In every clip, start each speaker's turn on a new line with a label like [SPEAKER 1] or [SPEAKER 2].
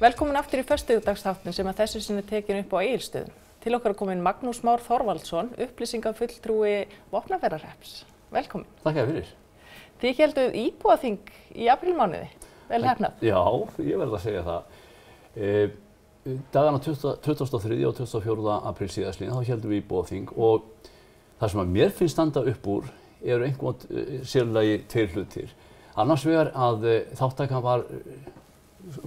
[SPEAKER 1] Velkomin aftur í föstudagsþáttinn sem að þessu sinni tekin upp á Egilsstöðum. Til okkar er kominn Magnús Már Þorvaldsson, upplýsingafulltrúi Vopnafjarðarhrepps. Velkomin.
[SPEAKER 2] Þakka fyrir.
[SPEAKER 1] Þið hélduð íbúaþing í aprílmánuði. Vel heppnað.
[SPEAKER 2] Já, ég verð að segja það. Dagana 23. og 24. apríl síðastliðinn þá héldum við íbúaþing og það sem að mér finnst standa upp úr eru einhvern sérlagi tveir hlutir. Annars vegar að þáttakan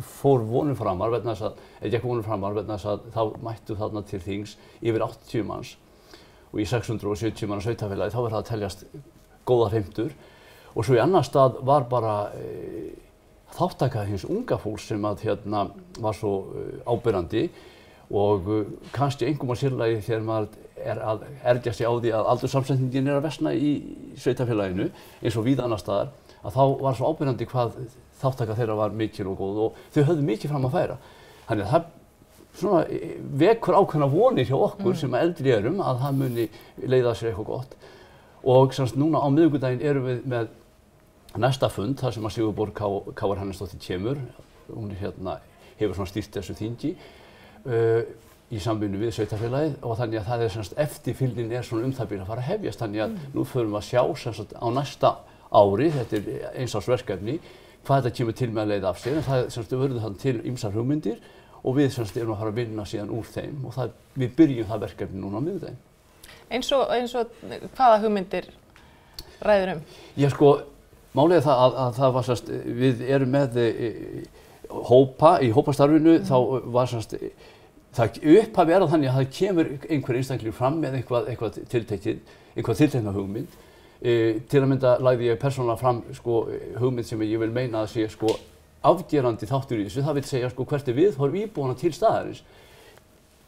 [SPEAKER 2] fór vonum framar vegna þess að þá mættu þarna til þings yfir 80 manns og í 670 manna sveitarfélagi þá verður það að teljast góðar heimtur og svo í annar stað var bara þáttaka hins unga fólks sem að var svo áberandi og kannski einhverjum á sérlagi þegar maður að ergja sig á því að aldurssamsetningin að versna í sveitarfélaginu eins og víða annar staðar að þá var svo áberandi hvað þáttaka þeirra var mikil og góð og þau höfðu mikið fram að færa. Þannig að það svona vekur ákveðna vonir hjá okkur sem eldri erum að það muni leiða sér eitthvað gott. Og semst núna á miðvikudaginn erum við með næsta fund þar sem að Sigurborg K.R. Hannesdóttir kemur. Hún hefur svona stýrt þessu þingi í samvinnu við sveitarfélagið og þannig að það semst eftirfylgnin svona það bil að fara að hefjast. Þannig að nú förum við að sjá semst á næsta ári, þetta er eins árs verkefni, hvað þetta kemur til með að leiða af sér, en það semst verður þannig til ýmsar hugmyndir og við semst erum að fara að vinna síðan úr þeim og við byrjum það verkefni núna á miðvikudaginn. Eins
[SPEAKER 1] og hvaða hugmyndir ræður
[SPEAKER 2] Já sko, málið er það að það var semst, við erum með í hópastarfinu, þá var semst, það upphafi að þannig að það kemur einhver einstaklingur fram með eitthvað tiltekna hugmynd. Til að mynda lagði ég persónulega fram hugmynd sem ég vil meina að sé afgerandi þáttur í þessu. Það vil segja hvert er viðhorf íbúanna til staðarins.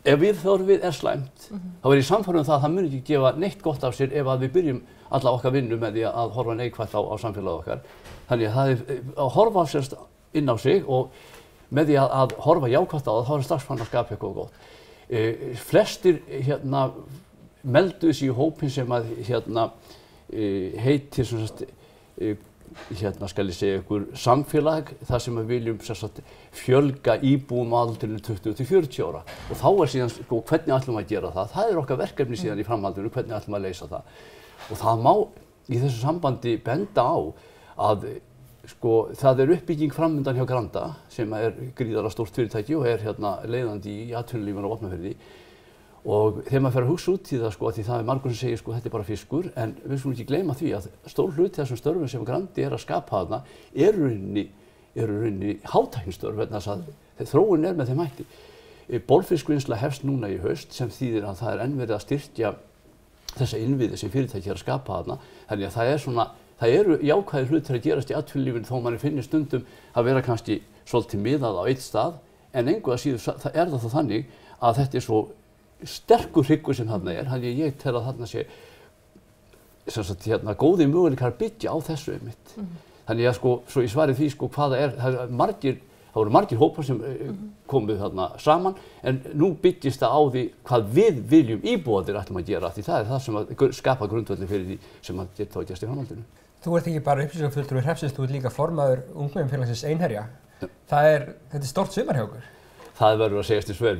[SPEAKER 2] Ef viðhorfið er slæmt, þá er ég sannfærður það að það mun ekki gefa neitt gott af sér ef að við byrjum alla okkar vinnu með því að horfa neikvætt á samfélagið okkar. Þannig að það er að horfa sérst inn á sig og með því að horfa jákvætt á það, þá er strax fann að skapa eitthvað gott. Flestir melduðu sig í hópinn sem að heitir skal ég segja ykkur samfélag þar sem við viljum fjölga íbúum á aldrinum 20 til 40 ára og þá er síðan hvernig ætlum við að gera það. Það er okkar verkefni síðan í framhaldinu, hvernig ætlum við að leysa það. Og það má í þessu sambandi benda á að það er uppbygging framundan hjá Granda sem er gríðarlega stórt fyrirtæki og er leiðandi í atvinnulífinu á Vopnafirði. Og þegar maður fer að hugsa út í það því það er margur sem segir þetta er bara fiskur, en við skulum ekki gleyma því að stór hluti þessum störfum sem Grandi er að skapa þarna eru rauninni hátæknistörf vegna þess að þróun með þeim hætti. Bolfiskvinnsla hefst núna í haust sem þýðir að það er enn verið að styrkja þessa innviði sem fyrirtæki er að skapa þarna. Þannig að það eru jákvæðir hlutir að gerast í atvinnulífinu þó manni finnir stundum að vera kannski svolítið miðað á einn stað, en engu að síður er það þannig að þetta er svo sterkur hryggur sem þarna er, þannig að ég tel að þarna sé góðir möguleikar að byggja á þessu einmitt. Þannig að svo í svarið því hvað það voru margir hópar sem komu þarna saman, en nú byggist það á því hvað við viljum íbúarnir ætlum að gera, því það er það sem að skapa grundvöllin fyrir því sem að geta þá gerst í framhaldinu.
[SPEAKER 3] Þú ert ekki bara upplýsingafulltrúi Hreppsins, þú ert líka formaður ungmennafélagsins Einherja. Þetta er stórt sumar hjá okkur.
[SPEAKER 2] Það verður að segjast eins vel,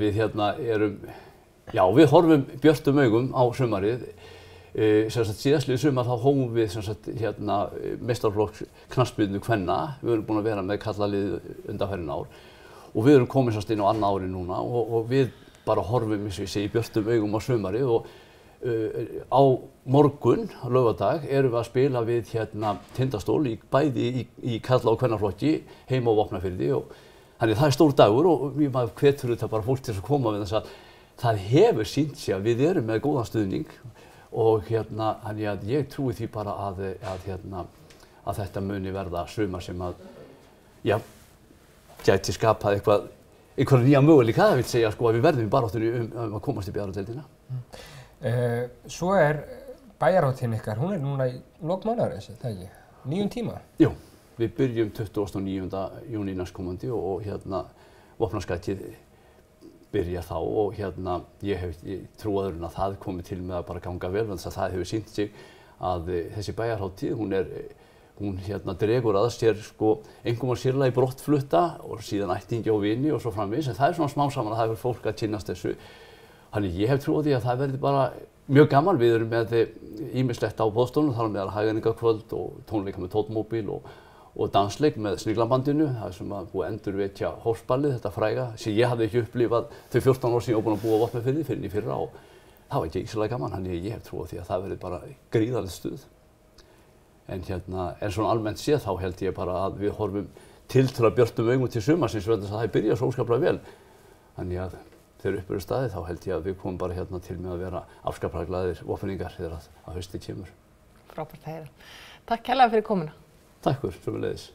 [SPEAKER 2] við horfum björtum augum á sumarið. Síðastliðið sumar þá hófum við meistaraflokks knattspyrnu kvenna. Við erum búin að vera með karlalið undanfarin ár og við erum komin inn á annað ári núna og við bara horfum eins og ég segi björtum augum á sumarið og á morgun, laugardag, erum við að spila við Tindastól bæði í karla- og kvennaflokki heima á Vopnafirði og þannig það er stór dagur og maður hvetur þetta bara fólk til að koma við þess að það hefur sýnt sig að við erum með góðan stuðning og þannig að ég trúi því bara að þetta muni verða sumar sem að gæti skapað einhverja nýja möguleika, það vil segja að við verðum í baráttunni að komast upp í aðra deildina.
[SPEAKER 3] Svo er bæjarhátíðin ykkar, hún er núna í lok mánaðarins, það ekki? 9 tíma?
[SPEAKER 2] Jú, við byrjum 29. júní næstkomandi og Vopnaskarkið byrjar þá og ég trúaður að það komi til með að bara ganga vel, þannig að það hefur sýnt sig að þessi bæjarhátíð, hún dregur að sér sko einkum og sérlega í brottflutta og síðan ættingja og vini og svo framvegis, en það svona smá saman að það hefur fólk að kynnast þessu. Þannig ég hef trú á því að það verði bara mjög gaman. Við erum með ýmislegt á boðstólnum, þar meðal hægæringakvöld og tónleika með Tótmóbíl og dansleik með Sniglabandinu, það sem að búið endurvekja Hórsballið, þetta fræga, sem ég hafði ekki upplifað þau 14 ár sem ég var búinn að búa á Vopnafirði fyrir í fyrra og það var ekki íslega gaman, þannig ég hef trú á því að það verði bara gríðarlegt stuð. En svona almennt séð þá held ég bara að við horfum tiltölulega björtum augum til sumarsins vegna þess að það byrjað svo óskaplega vel. Þannig að þegar upp eru staðið þá held ég að við komum bara til með að vera afskaplega glaðir Vopnfirðingar þegar að haustið kemur.
[SPEAKER 1] Frábært að heyra. Takk kærlega fyrir komuna.
[SPEAKER 2] Takk fyrir, sömuleiðis.